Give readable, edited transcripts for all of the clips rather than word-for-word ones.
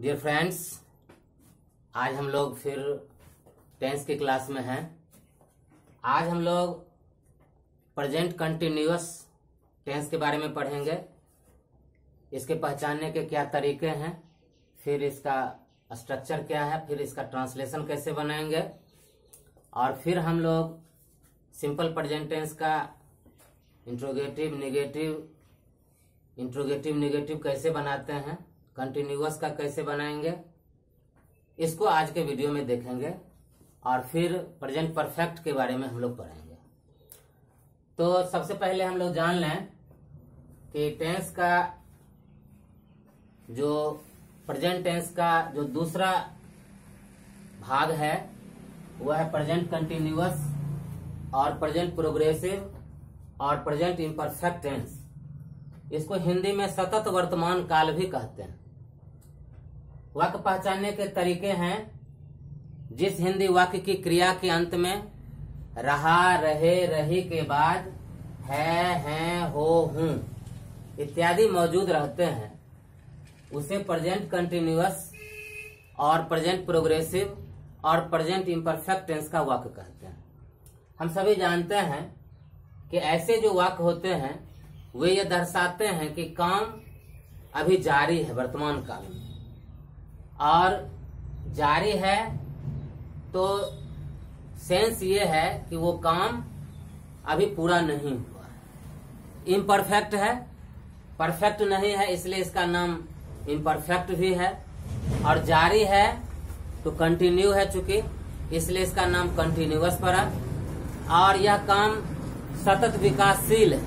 Dear friends, आज हम लोग फिर टेंस की क्लास में हैं। आज हम लोग प्रेजेंट कंटिन्यूअस टेंस के बारे में पढ़ेंगे। इसके पहचानने के क्या तरीके हैं, फिर इसका स्ट्रक्चर क्या है, फिर इसका ट्रांसलेशन कैसे बनाएंगे, और फिर हम लोग सिंपल प्रेजेंट टेंस का इंट्रोगेटिव नेगेटिव कैसे बनाते हैं, कंटिन्यूअस का कैसे बनाएंगे, इसको आज के वीडियो में देखेंगे। और फिर प्रेजेंट परफेक्ट के बारे में हम लोग पढ़ेंगे। तो सबसे पहले हम लोग जान लें कि टेंस का जो प्रेजेंट टेंस का जो दूसरा भाग है वह है प्रेजेंट कंटिन्यूअस और प्रेजेंट प्रोग्रेसिव और प्रेजेंट इम्परफेक्ट टेंस। इसको हिंदी में सतत वर्तमान काल भी कहते हैं। वाक्य पहचानने के तरीके हैं: जिस हिंदी वाक्य की क्रिया के अंत में रहा, रहे, रही के बाद है, हैं, हो, हूं इत्यादि मौजूद रहते हैं उसे प्रेजेंट कंटिन्यूअस और प्रेजेंट प्रोग्रेसिव और प्रेजेंट इम्परफेक्ट टेंस का वाक्य कहते हैं। हम सभी जानते हैं कि ऐसे जो वाक्य होते हैं वे ये दर्शाते हैं कि काम अभी जारी है वर्तमान काल में, और जारी है तो सेंस ये है कि वो काम अभी पूरा नहीं हुआ है। इम्परफेक्ट है, परफेक्ट नहीं है, इसलिए इसका नाम इम्परफेक्ट भी है। और जारी है तो कंटिन्यू है चूंकि, इसलिए इसका नाम कंटिन्यूअस पड़ा। और यह काम सतत विकासशील है,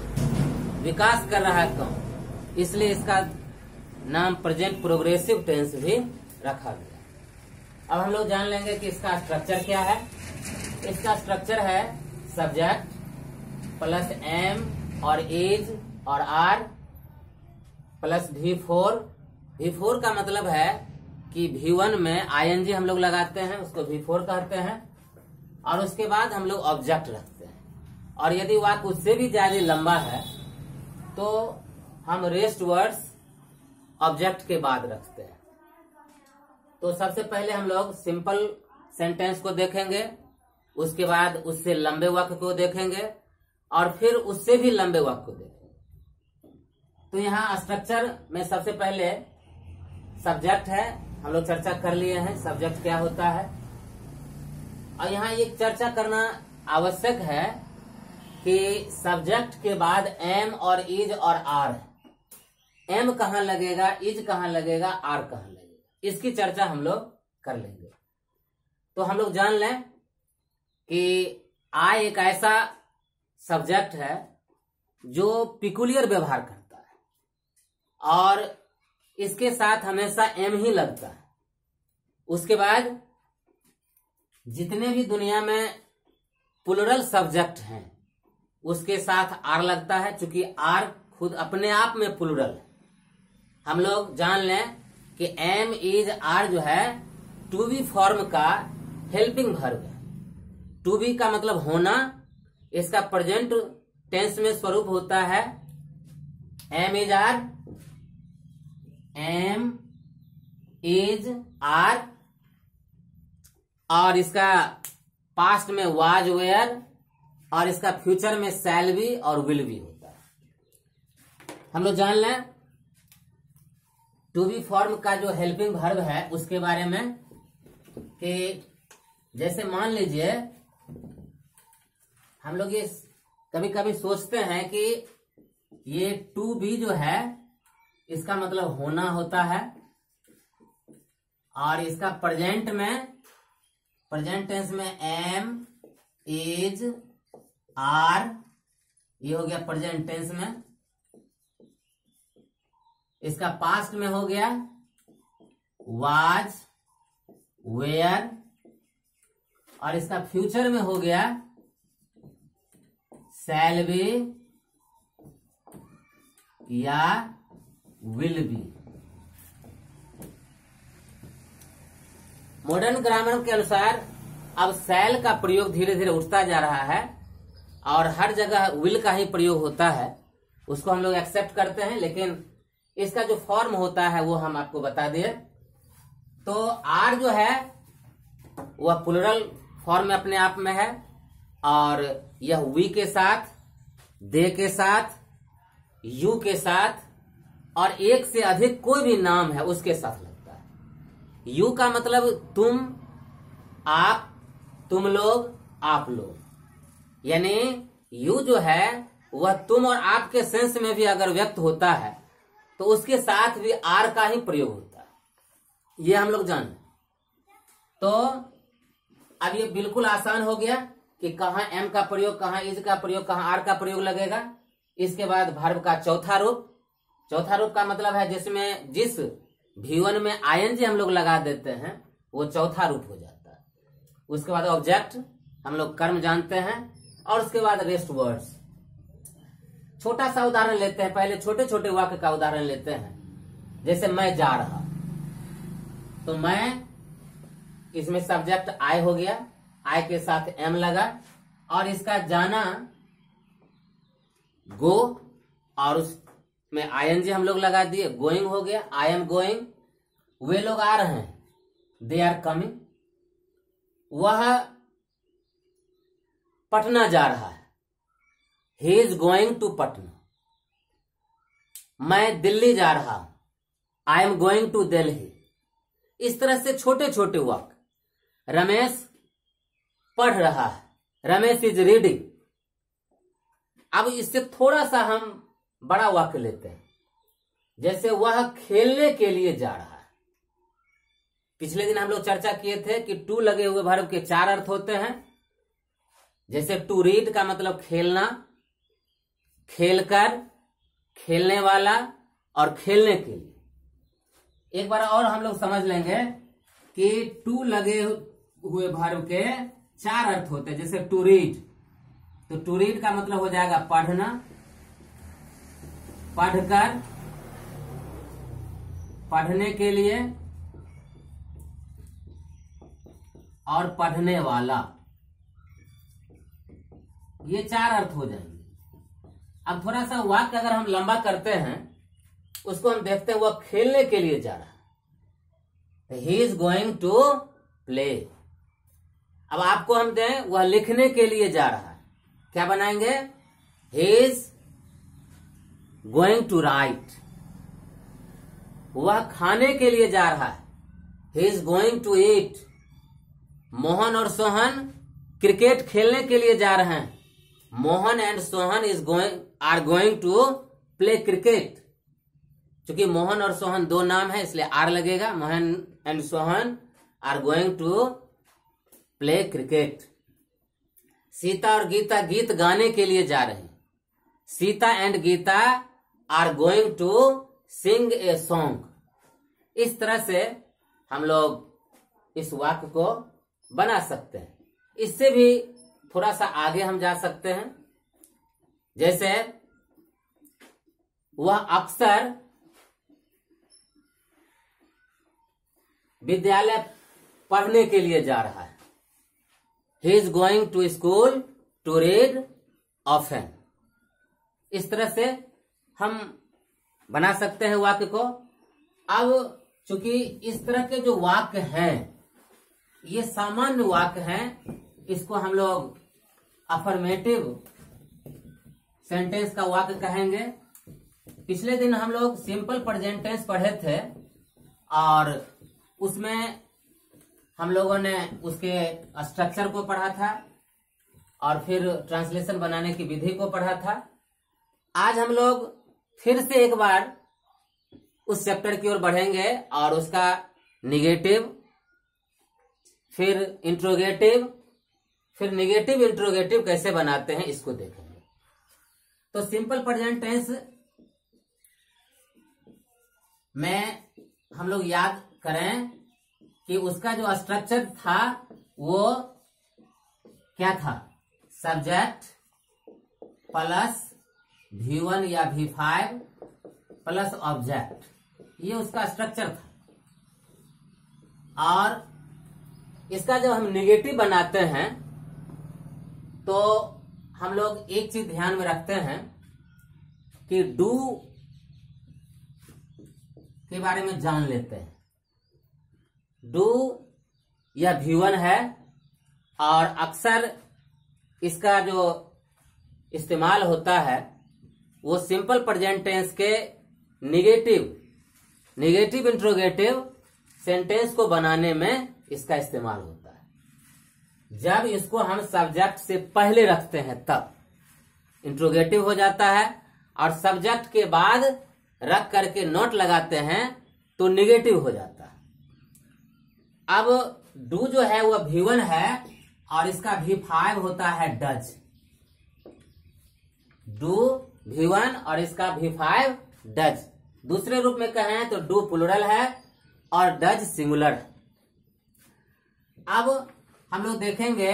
विकास कर रहा है काम, इसलिए इसका नाम प्रेजेंट प्रोग्रेसिव टेंस भी रखा गया। अब हम लोग जान लेंगे कि इसका स्ट्रक्चर क्या है। इसका स्ट्रक्चर है सब्जेक्ट प्लस एम और इज और आर प्लस V4। V4 का मतलब है कि V1 में ING हम लोग लगाते हैं, उसको V4 कहते हैं। और उसके बाद हम लोग ऑब्जेक्ट रखते हैं। और यदि वाक्य उससे भी ज्यादा लंबा है तो हम रेस्ट वर्ड्स ऑब्जेक्ट के बाद रखते हैं। तो सबसे पहले हम लोग सिंपल सेंटेंस को देखेंगे, उसके बाद उससे लंबे वाक्य को देखेंगे, और फिर उससे भी लंबे वाक्य को देखेंगे। तो यहाँ स्ट्रक्चर में सबसे पहले सब्जेक्ट है, हम लोग चर्चा कर लिए हैं सब्जेक्ट क्या होता है। और यहाँ ये चर्चा करना आवश्यक है कि सब्जेक्ट के बाद एम और इज और आर है। एम कहाँ लगेगा, इज कहाँ लगेगा, आर कहाँ लगेगा, इसकी चर्चा हम लोग कर लेंगे। तो हम लोग जान लें कि आई एक ऐसा सब्जेक्ट है जो पिकुलियर व्यवहार करता है और इसके साथ हमेशा एम ही लगता है। उसके बाद जितने भी दुनिया में प्लुरल सब्जेक्ट हैं उसके साथ आर लगता है, चूंकि आर खुद अपने आप में प्लुरल है। हम लोग जान लें कि एम इज आर जो है टू बी फॉर्म का हेल्पिंग वर्ब है। टू बी का मतलब होना, इसका प्रेजेंट टेंस में स्वरूप होता है am is are, am is are, और इसका पास्ट में वाज वेयर, और इसका फ्यूचर में शैल बी और विल बी होता है। हम लोग जान लें टू बी फॉर्म का जो हेल्पिंग वर्ब है उसके बारे में, कि जैसे मान लीजिए हम लोग ये कभी कभी सोचते हैं कि ये टू बी जो है इसका मतलब होना होता है, और इसका प्रेजेंट टेंस में एम इज आर, ये हो गया प्रेजेंट टेंस में। इसका पास्ट में हो गया वाज वेयर, और इसका फ्यूचर में हो गया शैल बी या विल बी। मॉडर्न ग्रामर के अनुसार अब शैल का प्रयोग धीरे धीरे उठता जा रहा है और हर जगह विल का ही प्रयोग होता है। उसको हम लोग एक्सेप्ट करते हैं, लेकिन इसका जो फॉर्म होता है वो हम आपको बता दिए। तो आर जो है वह प्लूरल फॉर्म में अपने आप में है, और यह वी के साथ, दे के साथ, यू के साथ और एक से अधिक कोई भी नाम है उसके साथ लगता है। यू का मतलब तुम, आप, तुम लोग, आप लोग, यानी यू जो है वह तुम और आप के सेंस में भी अगर व्यक्त होता है तो उसके साथ भी आर का ही प्रयोग होता है, ये हम लोग जान। तो अब ये बिल्कुल आसान हो गया कि कहाँ एम का प्रयोग, कहाँ इज का प्रयोग, कहाँ आर का प्रयोग लगेगा। इसके बाद वर्ब का चौथा रूप, चौथा रूप का मतलब है जिसमें जिस V1 में आईएनजी हम लोग लगा देते हैं वो चौथा रूप हो जाता है। उसके बाद ऑब्जेक्ट हम लोग कर्म जानते हैं, और उसके बाद रेस्ट वर्ड्स। छोटा सा उदाहरण लेते हैं, पहले छोटे छोटे वाक्य का उदाहरण लेते हैं। जैसे मैं जा रहा, तो मैं, इसमें सब्जेक्ट आई हो गया, आई के साथ एम लगा, और इसका जाना गो, और उसमें आईएनजी हम लोग लगा दिए, गोइंग हो गया, आई एम गोइंग। वे लोग आ रहे हैं, दे आर कमिंग। वह पटना जा रहा है, he is going to Patna. मैं दिल्ली जा रहा हूं, I am going to Delhi. इस तरह से छोटे छोटे वाक्य। रमेश पढ़ रहा है, रमेश इज रीडिंग। अब इससे थोड़ा सा हम बड़ा वाक्य लेते हैं, जैसे वह खेलने के लिए जा रहा है। पिछले दिन हम लोग चर्चा किए थे कि टू लगे हुए वर्ब के 4 अर्थ होते हैं। जैसे टू रीड का मतलब खेलना, खेलकर, खेलने वाला और खेलने के लिए। एक बार और हम लोग समझ लेंगे कि टू लगे हुए वर्ब के 4 अर्थ होते हैं। जैसे टू रीड, तो टू रीड का मतलब हो जाएगा पढ़ना, पढ़कर, पढ़ने के लिए और पढ़ने वाला। ये 4 अर्थ हो जाएंगे। अब थोड़ा सा वाक्य अगर हम लंबा करते हैं, उसको हम देखते हैं, वह खेलने के लिए जा रहा है, he is going to play. अब आपको हम दें, वह लिखने के लिए जा रहा है, क्या बनाएंगे, he is going to write. वह खाने के लिए जा रहा है, he is going to eat. Mohan और सोहन क्रिकेट खेलने के लिए जा रहे हैं, Mohan and Sohan are going to play cricket. क्योंकि मोहन और सोहन 2 नाम है इसलिए आर लगेगा। Mohan and Sohan are going to play cricket. Sita और गीता गीत गाने के लिए जा रहे हैं, Sita and Gita are going to sing a song. इस तरह से हम लोग इस वाक्य को बना सकते हैं। इससे भी थोड़ा सा आगे हम जा सकते हैं। जैसे वह अक्सर विद्यालय पढ़ने के लिए जा रहा है, he is going to school to read often. इस तरह से हम बना सकते हैं वाक्य को। अब चूंकि इस तरह के जो वाक्य हैं ये सामान्य वाक्य हैं, इसको हम लोग अफर्मेटिव सेंटेंस का वाक्य कहेंगे। पिछले दिन हम लोग सिंपल प्रेजेंट टेंस पढ़े थे और उसमें हम लोगों ने उसके स्ट्रक्चर को पढ़ा था और फिर ट्रांसलेशन बनाने की विधि को पढ़ा था। आज हम लोग फिर से एक बार उस चैप्टर की ओर बढ़ेंगे और उसका निगेटिव, फिर इंट्रोगेटिव, फिर निगेटिव इंट्रोगेटिव कैसे बनाते हैं इसको देखेंगे। तो सिंपल प्रेजेंट टेंस में हम लोग याद करें कि उसका जो स्ट्रक्चर था वो क्या था, सब्जेक्ट प्लस V1 या V5 प्लस ऑब्जेक्ट, ये उसका स्ट्रक्चर था। और इसका जब हम निगेटिव बनाते हैं तो हम लोग एक चीज ध्यान में रखते हैं कि डू के बारे में जान लेते हैं। डू यह V1 है और अक्सर इसका जो इस्तेमाल होता है वो सिंपल प्रेजेंट टेंस के निगेटिव इंट्रोगेटिव सेंटेंस को बनाने में इसका इस्तेमाल होता है। जब इसको हम सब्जेक्ट से पहले रखते हैं तब इंट्रोगेटिव हो जाता है, और सब्जेक्ट के बाद रख करके नोट लगाते हैं तो निगेटिव हो जाता है। अब डू जो है वह V1 है और इसका V5 होता है डज। डू V1 और इसका V5 डज। दूसरे रूप में कहें तो डू प्लूरल है और डज सिंगुलर है। अब हम लोग देखेंगे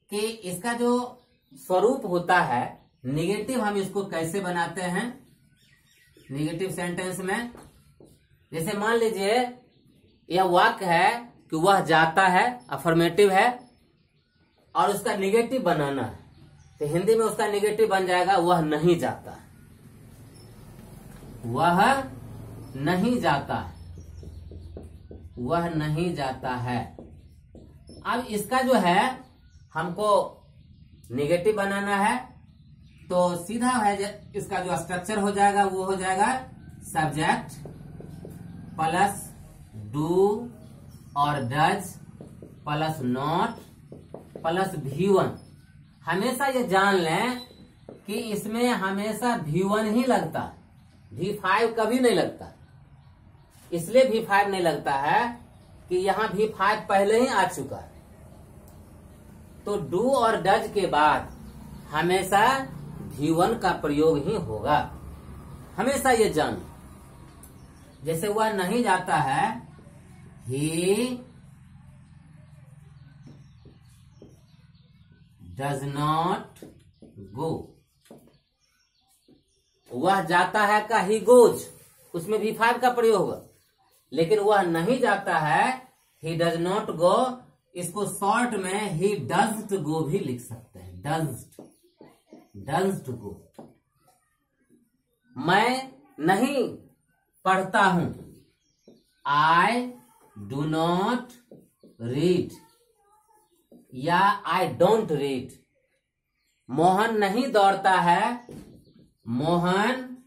कि इसका जो स्वरूप होता है निगेटिव, हम इसको कैसे बनाते हैं निगेटिव सेंटेंस में। जैसे मान लीजिए यह वाक्य है कि वह जाता है, अफर्मेटिव है, और उसका निगेटिव बनाना है तो हिंदी में उसका निगेटिव बन जाएगा वह नहीं जाता है। वह नहीं जाता है, वह नहीं जाता है। अब इसका जो है हमको निगेटिव बनाना है तो सीधा है इसका जो स्ट्रक्चर हो जाएगा वो हो जाएगा सब्जेक्ट प्लस डू और does plus not plus V1। हमेशा ये जान लें कि इसमें हमेशा V1 ही लगता है, V5 कभी नहीं लगता। इसलिए V5 नहीं लगता है कि यहां V5 पहले ही आ चुका है। तो डू और डज के बाद हमेशा V1 का प्रयोग ही होगा, हमेशा ये जान। जैसे वह नहीं जाता है, ही डज नॉट गो। वह जाता है का ही गोज, उसमें V5 का प्रयोग होगा। लेकिन वह नहीं जाता है, ही डज नॉट गो, इसको शॉर्ट में ही डजंट गो भी लिख सकते हैं, डजंट गो। मैं नहीं पढ़ता हूं, आई डू नॉट रीड या आई डोंट रीड। मोहन नहीं दौड़ता है, मोहन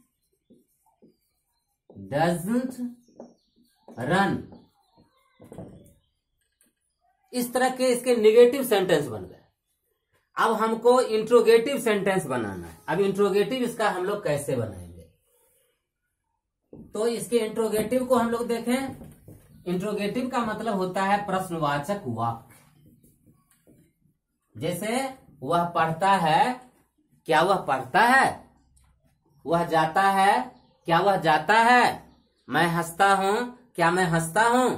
डजंट रन। इस तरह के इसके निगेटिव सेंटेंस बन गए। अब हमको इंट्रोगेटिव सेंटेंस बनाना है। अब इंट्रोगेटिव इसका हम लोग कैसे बनाएंगे, तो इसके इंट्रोगेटिव को हम लोग देखें। इंट्रोगेटिव का मतलब होता है प्रश्नवाचक वाक्य। जैसे वह पढ़ता है, क्या वह पढ़ता है? वह जाता है, क्या वह जाता है? मैं हंसता हूं, क्या मैं हंसता हूं?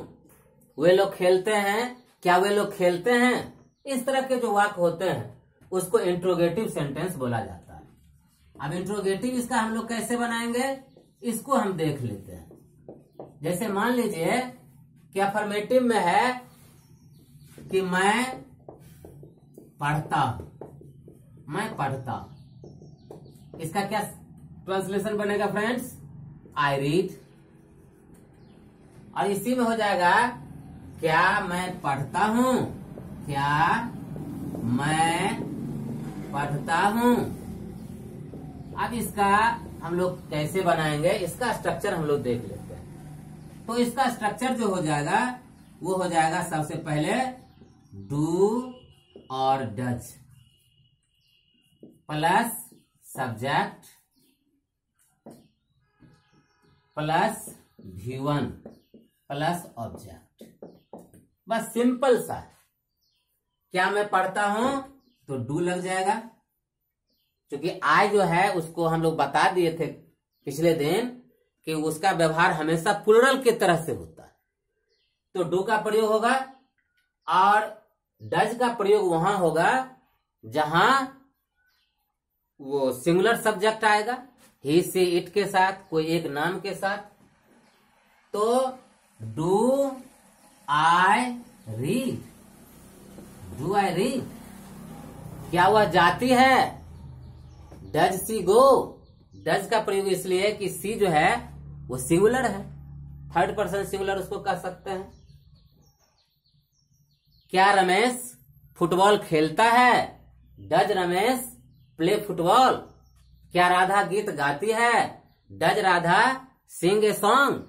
वे लोग खेलते हैं, क्या वे लोग खेलते हैं? इस तरह के जो वाक्य होते हैं उसको इंट्रोगेटिव सेंटेंस बोला जाता है। अब इंट्रोगेटिव इसका हम लोग कैसे बनाएंगे इसको हम देख लेते हैं। जैसे मान लीजिए कि अफर्मेटिव में है कि मैं पढ़ता हूं, मैं पढ़ता हूं। इसका क्या ट्रांसलेशन बनेगा फ्रेंड्स? I read. और इसी में हो जाएगा क्या मैं पढ़ता हूं, क्या मैं पढ़ता हूं। अब इसका हम लोग कैसे बनाएंगे, इसका स्ट्रक्चर हम लोग देख लेते हैं। तो इसका स्ट्रक्चर जो हो जाएगा वो हो जाएगा सबसे पहले डू और does plus subject plus V1 plus object. बस सिंपल सा। क्या मैं पढ़ता हूं तो डू लग जाएगा, क्योंकि आई जो है उसको हम लोग बता दिए थे पिछले दिन कि उसका व्यवहार हमेशा प्लूरल की तरह से होता है। तो डू का प्रयोग होगा और डज का प्रयोग वहां होगा जहां वो सिंगुलर सब्जेक्ट आएगा, ही से इट के साथ, कोई एक नाम के साथ। तो do I read, do I read. क्या वह जाती है? Does she go. डज का प्रयोग इसलिए कि सी जो है वो सिंगुलर है, थर्ड पर्सन सिंगुलर उसको कह सकते हैं। क्या रमेश फुटबॉल खेलता है? Does Ramesh play football? क्या राधा गीत गाती है? Does Radha sing a song?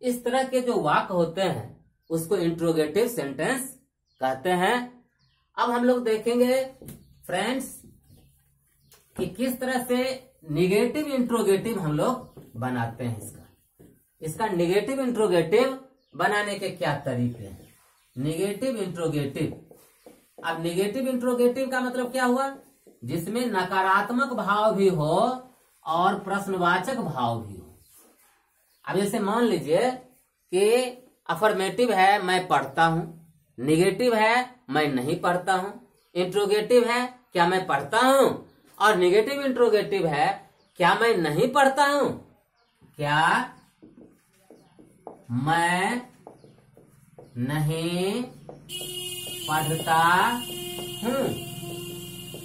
इस तरह के जो वाक्य होते हैं उसको इंट्रोगेटिव सेंटेंस कहते हैं। अब हम लोग देखेंगे फ्रेंड्स कि किस तरह से निगेटिव इंट्रोगेटिव हम लोग बनाते हैं। इसका निगेटिव इंट्रोगेटिव बनाने के क्या तरीके हैं। निगेटिव इंट्रोगेटिव, अब निगेटिव इंट्रोगेटिव का मतलब क्या हुआ? जिसमें नकारात्मक भाव भी हो और प्रश्नवाचक भाव भी हो। अब जैसे मान लीजिए कि अफर्मेटिव है मैं पढ़ता हूं, निगेटिव है मैं नहीं पढ़ता हूं, इंट्रोगेटिव है क्या मैं पढ़ता हूं, और निगेटिव इंट्रोगेटिव है क्या मैं नहीं पढ़ता हूं, क्या मैं नहीं पढ़ता हूं।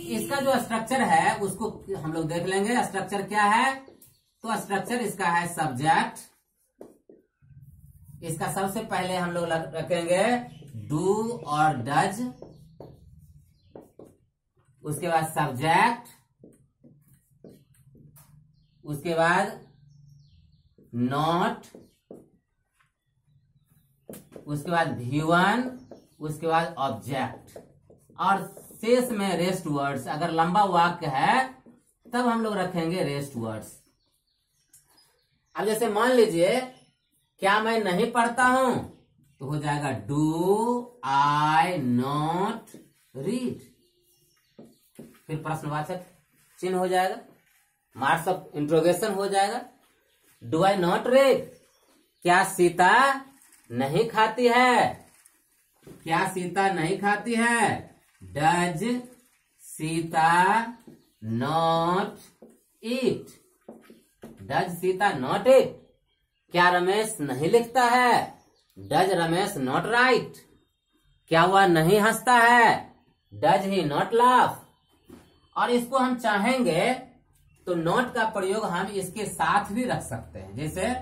इसका जो स्ट्रक्चर है उसको हम लोग देख लेंगे। स्ट्रक्चर क्या है? तो स्ट्रक्चर इसका है सब्जेक्ट। इसका सबसे पहले हम लोग रखेंगे डू और डज, उसके बाद सब्जेक्ट, उसके बाद नॉट, उसके बाद V1, उसके बाद ऑब्जेक्ट, और शेष में रेस्ट वर्ड्स। अगर लंबा वाक्य है तब हम लोग रखेंगे रेस्ट वर्ड्स। अब जैसे मान लीजिए क्या मैं नहीं पढ़ता हूं, तो हो जाएगा डू आई नॉट रीड। फिर प्रश्नवाचक चिन्ह हो जाएगा, मार्क्स ऑफ इंट्रोगेशन हो जाएगा। डू आई नॉट रीड, क्या सीता नहीं खाती है? क्या सीता नहीं खाती है? Does Sita not eat? Does Sita not eat? क्या रमेश नहीं लिखता है? Does Ramesh not right? क्या वह नहीं हंसता है? Does he not laugh? और इसको हम चाहेंगे तो नॉट का प्रयोग हम इसके साथ भी रख सकते हैं। जैसे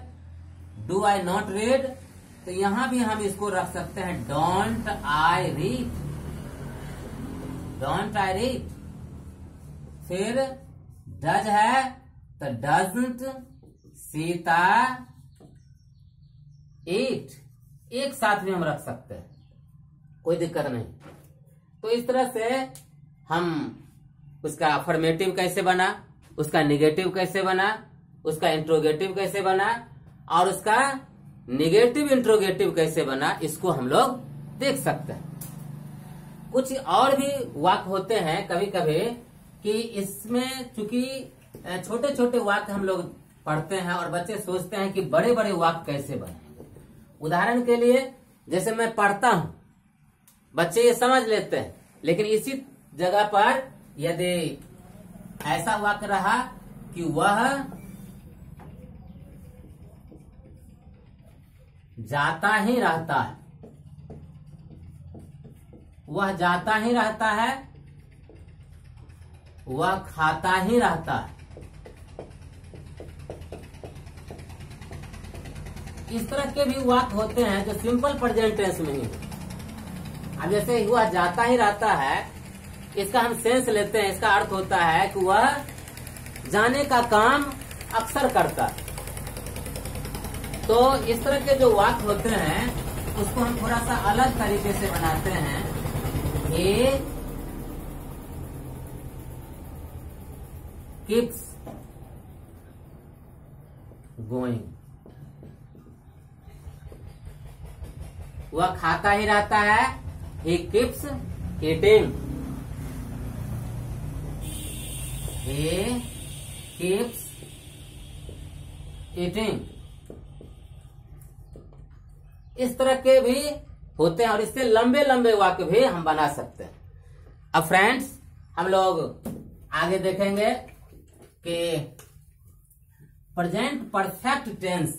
डू आई नॉट रीड, तो यहां भी हम इसको रख सकते हैं don't I read, don't I read. फिर डज है तो डजंट सीता ईट, एक साथ भी हम रख सकते हैं, कोई दिक्कत नहीं। तो इस तरह से हम उसका अफर्मेटिव कैसे बना, उसका निगेटिव कैसे बना, उसका इंट्रोगेटिव कैसे बना, और उसका निगेटिव इंट्रोगेटिव कैसे बना, इसको हम लोग देख सकते हैं। कुछ और भी वाक्य होते हैं कभी कभी कि इसमें चूंकि छोटे छोटे वाक्य हम लोग पढ़ते हैं और बच्चे सोचते हैं कि बड़े बड़े वाक्य कैसे बनेंगे। उदाहरण के लिए जैसे मैं पढ़ता हूं, बच्चे ये समझ लेते हैं, लेकिन इसी जगह पर यदि ऐसा वाक्य रहा कि वह जाता ही रहता है, वह जाता ही रहता है, वह खाता ही रहता है, इस तरह के भी वाक्य होते हैं जो सिंपल प्रेजेंट टेंस में ही है। अब जैसे वह जाता ही रहता है, इसका हम सेंस लेते हैं, इसका अर्थ होता है कि वह जाने का काम अक्सर करता है। तो इस तरह के जो वाक्य होते हैं उसको हम थोड़ा सा अलग तरीके से बनाते हैं। He keeps going, वह खाता ही रहता है, he keeps eating, he keeps eating। इस तरह के भी होते हैं और इससे लंबे लंबे वाक्य भी हम बना सकते हैं। अब फ्रेंड्स हम लोग आगे देखेंगे कि प्रेजेंट परफेक्ट टेंस,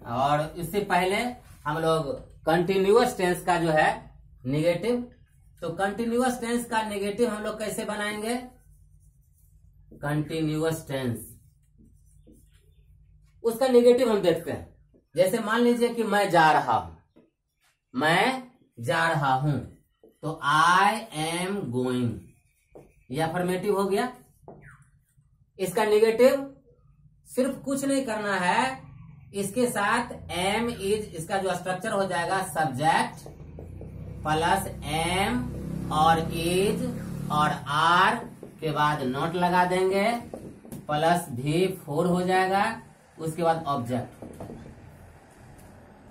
और इससे पहले हम लोग कंटिन्यूअस टेंस का जो है नेगेटिव, तो कंटिन्यूअस टेंस का नेगेटिव हम लोग कैसे बनाएंगे? कंटिन्यूअस टेंस, उसका नेगेटिव हम देखते हैं। जैसे मान लीजिए कि मैं जा रहा हूं, मैं जा रहा हूं, तो आई एम गोइंग, यह अफर्मेटिव हो गया। इसका नेगेटिव सिर्फ कुछ नहीं करना है, इसके साथ एम इज, इसका जो स्ट्रक्चर हो जाएगा सब्जेक्ट प्लस एम और इज और आर के बाद नॉट लगा देंगे, प्लस V4 हो जाएगा, उसके बाद ऑब्जेक्ट।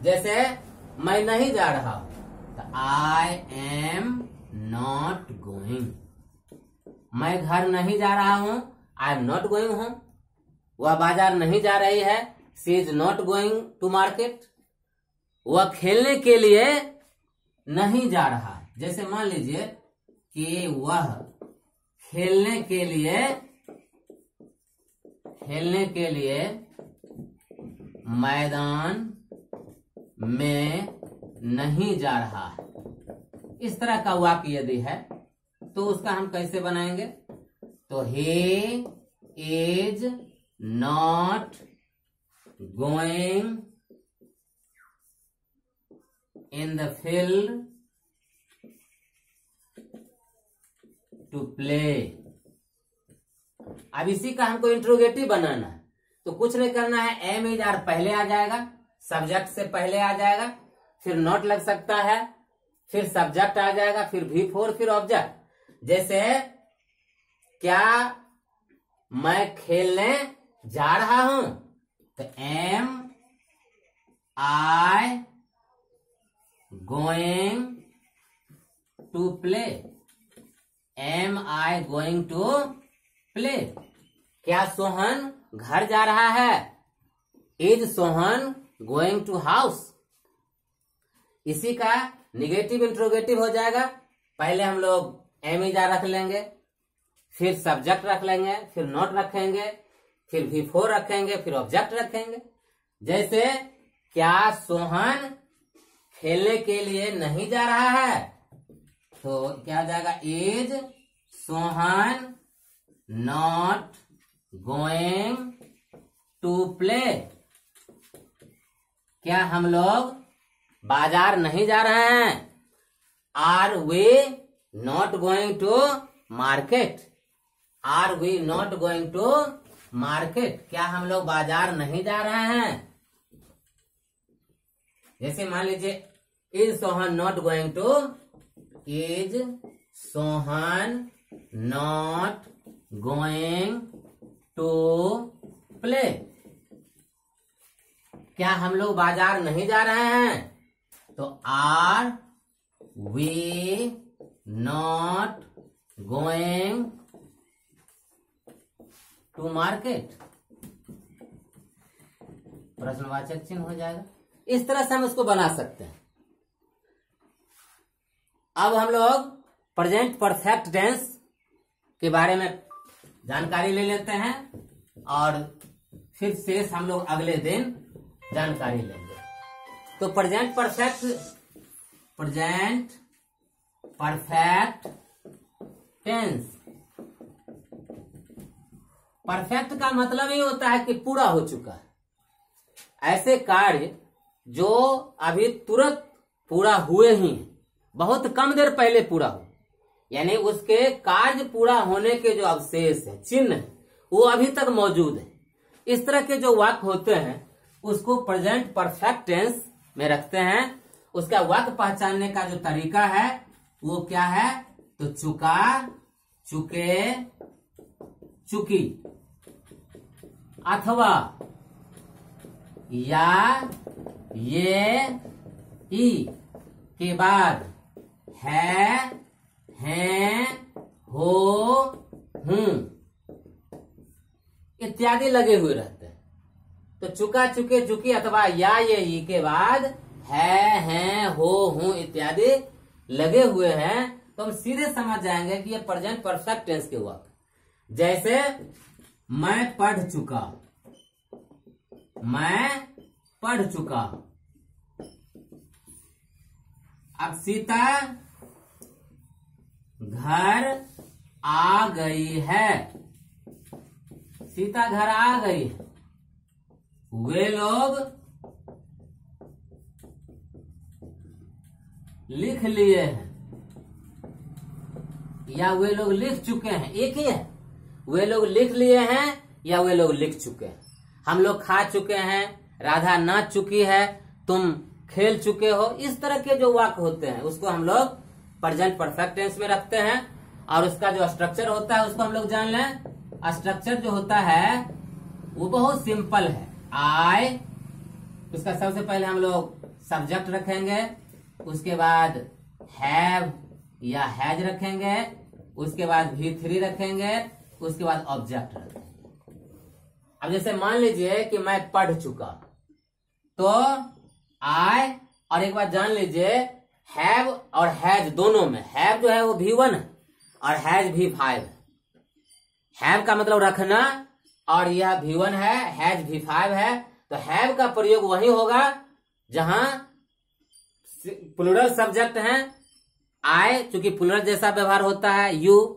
जैसे मैं नहीं जा रहा हूं, तो आई एम नॉट गोइंग, मैं घर नहीं जा रहा हूं, I am not going home, वह बाजार नहीं जा रही है, she is not going to market, वह खेलने के लिए नहीं जा रहा। जैसे मान लीजिए कि वह खेलने के लिए मैदान में नहीं जा रहा है, इस तरह का वाक्य यदि है तो उसका हम कैसे बनाएंगे? तो he is not going in the field to play. अब इसी का हमको इंट्रोगेटिव बनाना है, तो कुछ नहीं करना है, एम इज आर पहले आ जाएगा, सब्जेक्ट से पहले आ जाएगा, फिर नॉट लग सकता है, फिर सब्जेक्ट आ जाएगा, फिर V4, फिर ऑब्जेक्ट। जैसे क्या मैं खेलने जा रहा हूं, तो am I going to play, am I going to play. क्या सोहन घर जा रहा है, is Sohan going to house. इसी का निगेटिव इंट्रोगेटिव हो जाएगा, पहले हम लोग एम इज आर रख लेंगे, फिर सब्जेक्ट रख लेंगे, फिर नॉट रखेंगे, फिर V4 रखेंगे, फिर ऑब्जेक्ट रखेंगे। जैसे क्या सोहन खेलने के लिए नहीं जा रहा है, तो क्या हो जाएगा, is Sohan not going to play. क्या हम लोग बाजार नहीं जा रहे हैं, are we not going to market, are we not going to market. क्या हम लोग बाजार नहीं जा रहे हैं। जैसे मान लीजिए is Sohan not going to, is Sohan not going to play. क्या हम लोग बाजार नहीं जा रहे हैं, तो are we not going to market, प्रश्नवाचक चिन्ह हो जाएगा। इस तरह से हम उसको बना सकते हैं। अब हम लोग प्रेजेंट परफेक्ट टेंस के बारे में जानकारी ले लेते हैं और फिर शेष हम लोग अगले दिन जानकारी लेंगे। तो प्रेजेंट परफेक्ट टेंस, परफेक्ट का मतलब ये होता है कि पूरा हो चुका है। ऐसे कार्य जो अभी तुरंत पूरा हुए ही हैं, बहुत कम देर पहले पूरा हो, यानी उसके कार्य पूरा होने के जो अवशेष है, चिन्ह है, वो अभी तक मौजूद है। इस तरह के जो वाक्य होते हैं उसको प्रेजेंट परफेक्ट टेंस में रखते हैं। उसका वाक्य पहचानने का जो तरीका है वो क्या है, तो चुका, चुके, चुकी, अथवा, या, ये, ई के बाद है, हैं, हो, हूं इत्यादि लगे हुए रहते हैं। तो चुका, चुके, चुकी अथवा या, ये, ई के बाद है, हैं, हो, हूं इत्यादि लगे हुए हैं, तो हम सीधे समझ जाएंगे कि ये प्रेजेंट परफेक्ट टेंस के वाक्य। जैसे मैं पढ़ चुका, मैं पढ़ चुका। अब सीता घर आ गई है, सीता घर आ गई है। वे लोग लिख लिए हैं या वे लोग लिख चुके हैं, एक ही है। वे लोग लिख लिए हैं या वे लोग लिख चुके हैं। हम लोग खा चुके हैं, राधा नाच चुकी है, तुम खेल चुके हो। इस तरह के जो वाक्य होते हैं उसको हम लोग प्रेजेंट परफेक्ट टेंस में रखते हैं। और उसका जो स्ट्रक्चर होता है उसको हम लोग जान लें। स्ट्रक्चर जो होता है वो बहुत सिंपल है। आई, उसका सबसे पहले हम लोग सब्जेक्ट रखेंगे, उसके बाद हैव या हैज रखेंगे, उसके बाद V3 रखेंगे, उसके बाद ऑब्जेक्ट रखेंगे। अब जैसे मान लीजिए कि मैं पढ़ चुका, तो आई, और एक बात जान लीजिए हैव और हैज दोनों में, हैव जो है वो V1 है और हैज V5 है। हैव का मतलब रखना और यह V1 है, हैज V5 है। तो हैव का प्रयोग वही होगा जहां प्लूरल सब्जेक्ट है। आई चूंकि प्लूरल जैसा व्यवहार होता है, यू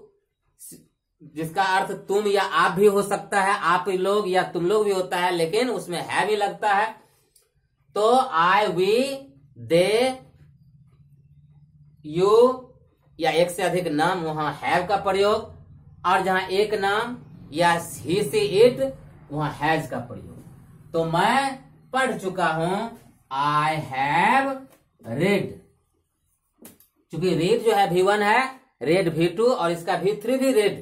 जिसका अर्थ तुम या आप भी हो सकता है, आप लोग या तुम लोग भी होता है, लेकिन उसमें हैव ही लगता है। तो आई, वी, दे, यू या एक से अधिक नाम, वहां हैव का प्रयोग। और जहां एक नाम या ही से इट, वहां हैज का प्रयोग। तो मैं पढ़ चुका हूं, आई हैव रेड। चूंकि रेड जो है V1 है, रेड V2 और इसका V3 भी रेड।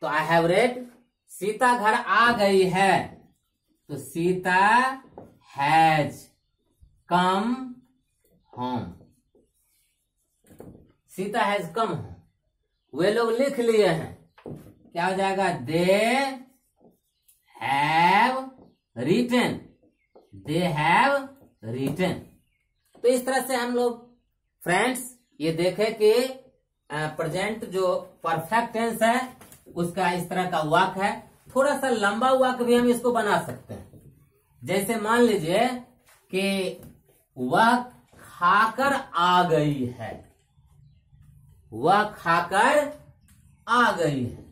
तो आई हैव रेड। सीता घर आ गई है, तो Sita has come home. Sita has come home. वे लोग लिख लिए हैं, क्या हो जाएगा? They have written. They have written. तो इस तरह से हम लोग फ्रेंड्स ये देखें कि प्रेजेंट जो परफेक्ट टेंस है उसका इस तरह का वाक्य है। थोड़ा सा लंबा वाक्य भी हम इसको बना सकते हैं। जैसे मान लीजिए कि वह खाकर आ गई है, वह खाकर आ गई है।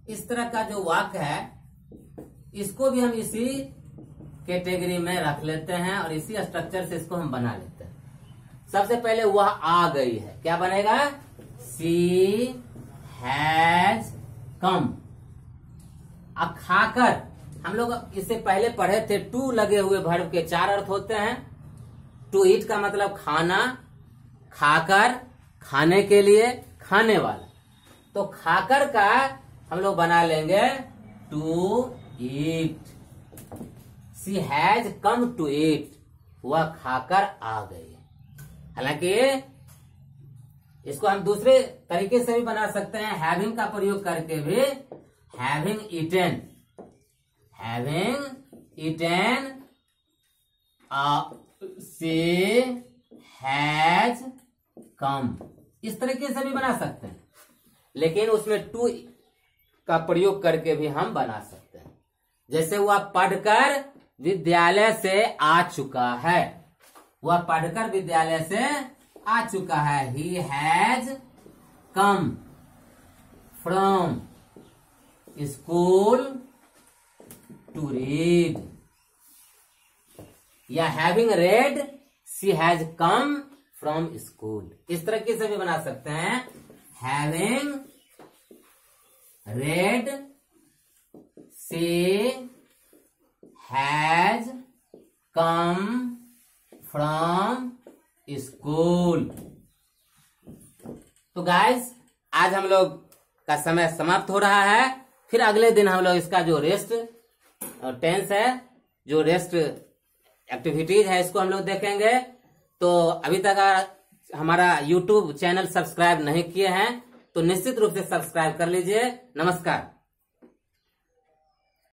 इस तरह का जो वाक्य है इसको भी हम इसी कैटेगरी में रख लेते हैं और इसी स्ट्रक्चर से इसको हम बना लेते हैं। सबसे पहले वह आ गई है, क्या बनेगा? सी हैज कम। अब खाकर हम लोग इससे पहले पढ़े थे, टू लगे हुए वर्ब के 4 अर्थ होते हैं। टू ईट का मतलब खाना, खाकर खाने के लिए, खाने वाला। तो खाकर का हम लोग बना लेंगे to eat. She has come to eat, वह खाकर आ गई। हालांकि इसको हम दूसरे तरीके से भी बना सकते हैं, हैविंग का प्रयोग करके भी। Having eaten, having eaten, she has come, इस तरीके से भी बना सकते हैं। लेकिन उसमें टू का प्रयोग करके भी हम बना सकते हैं। जैसे वह पढ़कर विद्यालय से आ चुका है, वह पढ़कर विद्यालय से आ चुका है। He has come from school to read. या having read, she has come from school. इस तरीके से भी बना सकते हैं। Having read, she has come from school. तो गाइस आज हम लोग का समय समाप्त हो रहा है। फिर अगले दिन हम लोग इसका जो रेस्ट टेंस है, जो रेस्ट एक्टिविटीज है, इसको हम लोग देखेंगे। तो अभी तक हमारा YouTube चैनल सब्सक्राइब नहीं किए हैं तो निश्चित रूप से सब्सक्राइब कर लीजिए। नमस्कार।